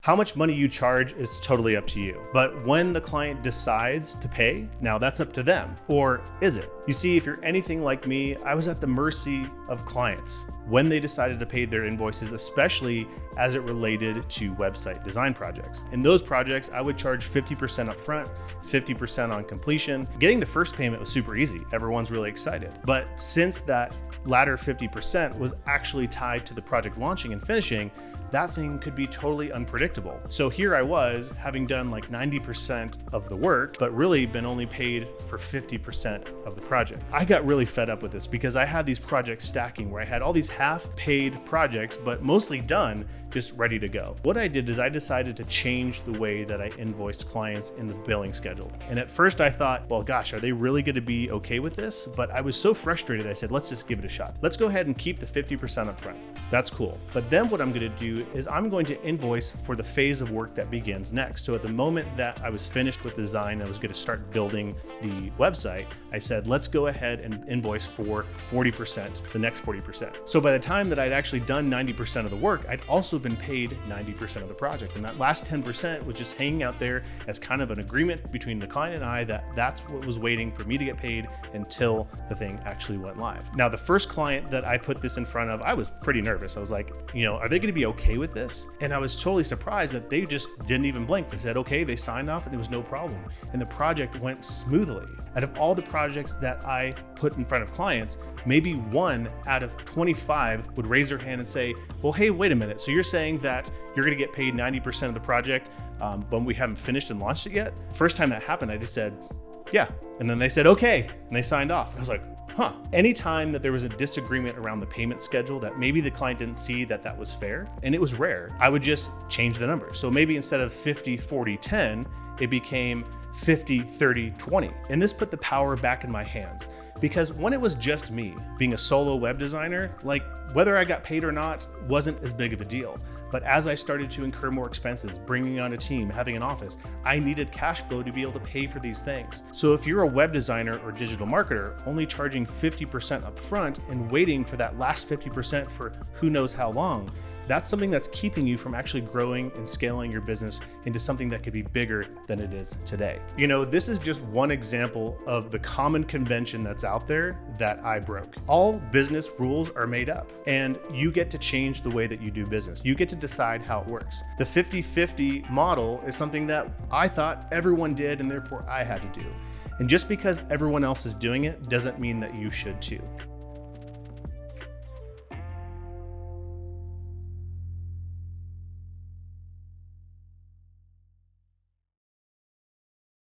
How much money you charge is totally up to you. But when the client decides to pay, now that's up to them. Or is it? You see, if you're anything like me, I was at the mercy of clients when they decided to pay their invoices, especially as it related to website design projects. In those projects, I would charge 50% upfront, 50% on completion. Getting the first payment was super easy. Everyone's really excited. But since that latter 50% was actually tied to the project launching and finishing, that thing could be totally unpredictable. So here I was, having done like 90% of the work, but really been only paid for 50% of the project. I got really fed up with this because I had these projects stacking where I had all these half-paid projects, but mostly done, just ready to go. What I did is I decided to change the way that I invoiced clients in the billing schedule. And at first I thought, well, gosh, are they really gonna be okay with this? But I was so frustrated, I said, let's just give it a shot. Let's go ahead and keep the 50% up front. That's cool. But then what I'm gonna do is I'm going to invoice for the phase of work that begins next. So at the moment that I was finished with the design, I was gonna start building the website, I said, let's go ahead and invoice for 40%, the next 40%. So by the time that I'd actually done 90% of the work, I'd also been paid 90% of the project. And that last 10% was just hanging out there as kind of an agreement between the client and I that that's what was waiting for me to get paid until the thing actually went live. Now, the first client that I put this in front of, I was pretty nervous. I was like, are they gonna be okay with this? And I was totally surprised that they just didn't even blink. They said, okay, they signed off and it was no problem. And the project went smoothly. Out of all the projects that I put in front of clients, maybe 1 out of 25 would raise their hand and say, well, hey, wait a minute. So you're saying that you're gonna get paid 90% of the project, but we haven't finished and launched it yet? First time that happened, I just said, yeah. And then they said, okay. And they signed off. I was like, huh. Anytime that there was a disagreement around the payment schedule that maybe the client didn't see that that was fair, and it was rare, I would just change the number. So maybe instead of 50, 40, 10, it became 50, 30, 20. And this put the power back in my hands. Because when it was just me being a solo web designer, like whether I got paid or not wasn't as big of a deal. But as I started to incur more expenses, bringing on a team, having an office, I needed cash flow to be able to pay for these things. So if you're a web designer or digital marketer, only charging 50% upfront and waiting for that last 50% for who knows how long, that's something that's keeping you from actually growing and scaling your business into something that could be bigger than it is today. This is just one example of the common convention that's out there that I broke. All business rules are made up, and you get to change the way that you do business. You get to decide how it works. The 50-50 model is something that I thought everyone did, and therefore I had to do. And just because everyone else is doing it doesn't mean that you should too.